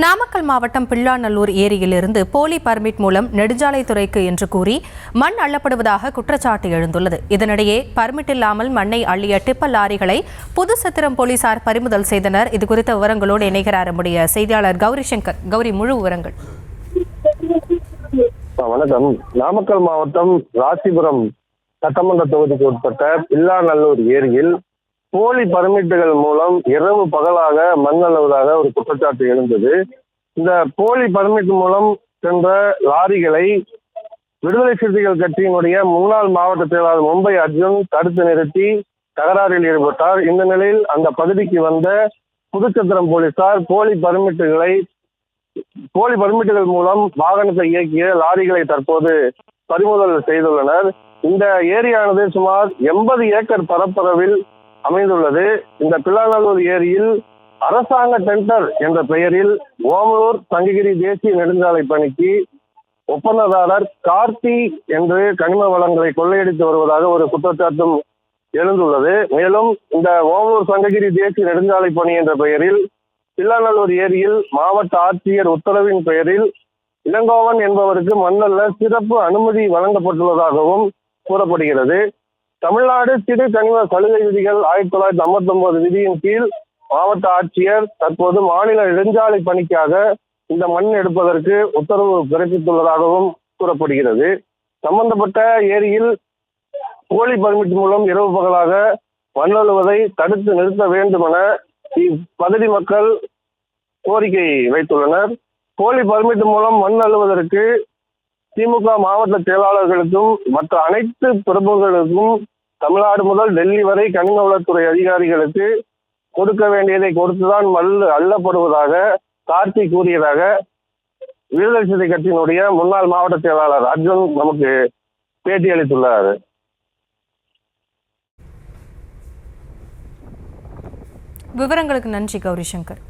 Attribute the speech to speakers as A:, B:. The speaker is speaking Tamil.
A: நாமக்கல் மாவட்டம் பிள்ளாநல்லூர் ஏரியிலிருந்து போலி பர்மிட் மூலம் நெடுஞ்சாலைத்துறைக்கு என்று கூறி மண் அள்ளப்படுவதாக குற்றச்சாட்டு எழுந்துள்ளது. இதனிடையே பர்மிட் இல்லாமல் மண்ணை அள்ளிய டிப்பர் லாரிகளை புதுச்சத்திரம் போலீசார் பறிமுதல் செய்தனர். இதுகுறித்த விவரங்களோடு இணைகிறார் நம்முடைய செய்தியாளர் கௌரி சங்கர். கௌரி, முழு விவரங்கள்.
B: வணக்கம். நாமக்கல் மாவட்டம் ராசிபுரம் சட்டமன்ற தொகுதிக்கு உட்பட்ட பிள்ளாநல்லூர் ஏரியில் போலி பர்மிட்டுகள் மூலம் இரவு பகலாக மண் அள்ளுவதாக ஒரு குற்றச்சாட்டு எழுந்தது. இந்த போலி பர்மிட் மூலம் சென்ற லாரிகளை விடுதலை சிறுத்தைகள் கட்சியினுடைய முன்னாள் மாவட்ட செயலாளர் மும்பை அர்ஜுன் தடுத்து நிறுத்தி தகராறில் ஈடுபட்டார். இந்த நிலையில் அந்த பகுதிக்கு வந்த புதுச்சத்திரம் போலீசார் போலி பர்மிட்டுகள் மூலம் வாகனத்தை இயக்கிய லாரிகளை தற்போது பறிமுதல் செய்துள்ளனர். இந்த ஏரியானது சுமார் 80 ஏக்கர் பரப்பளவில் அமைந்துள்ளது. இந்த பிள்ளாநல்லூர் ஏரியில் அரசாங்க டெண்டர் என்ற பெயரில் ஓமலூர் சங்ககிரி தேசிய நெடுஞ்சாலை பணிக்கு ஒப்பந்ததாரர் கார்த்தி என்று கனிம வளங்களை கொள்ளையடித்து வருவதாக ஒரு குற்றச்சாட்டும் எழுந்துள்ளது. மேலும் இந்த ஓமலூர் சங்ககிரி தேசிய நெடுஞ்சாலை பணி என்ற பெயரில் பிள்ளாநல்லூர் ஏரியில் மாவட்ட ஆட்சியர் உத்தரவின் பெயரில் இளங்கோவன் என்பவருக்கு மண்ணல்ல சிறப்பு அனுமதி வழங்கப்பட்டுள்ளதாகவும் கூறப்படுகிறது. தமிழ்நாடு திரு கனிம சலுகை விதிகள் 1959 விதியின் கீழ் மாவட்ட ஆட்சியர் தற்போது மாநில நெடுஞ்சாலை பணிக்காக இந்த மண் எடுப்பதற்கு உத்தரவு பிறப்பித்துள்ளதாகவும் கூறப்படுகிறது. சம்பந்தப்பட்ட ஏரியில் போலி பர்மிட் மூலம் இரவு பகலாக மண் அள்ளுவதை தடுத்து நிறுத்த வேண்டும் என இப்பகுதி மக்கள் கோரிக்கை வைத்துள்ளனர். போலி பர்மிட் மூலம் மண் அள்ளுவதற்கு திமுக மாவட்ட செயலாளர்களுக்கும் மற்ற அனைத்து பிரமுகர்களுக்கும் தமிழ்நாடு முதல் டெல்லி வரை கனிம வளத்துறை அதிகாரிகளுக்கு கொடுக்க வேண்டியதை கொடுத்துதான் அள்ளப்படுவதாக கார்த்தி கூறியதாக விடுதலை சிறுத்தை கட்சியினுடைய முன்னாள் மாவட்ட செயலாளர் அர்ஜுன் நமக்கு பேட்டி அளித்துள்ளார்.
A: விவரங்களுக்கு நன்றி கௌரி சங்கர்.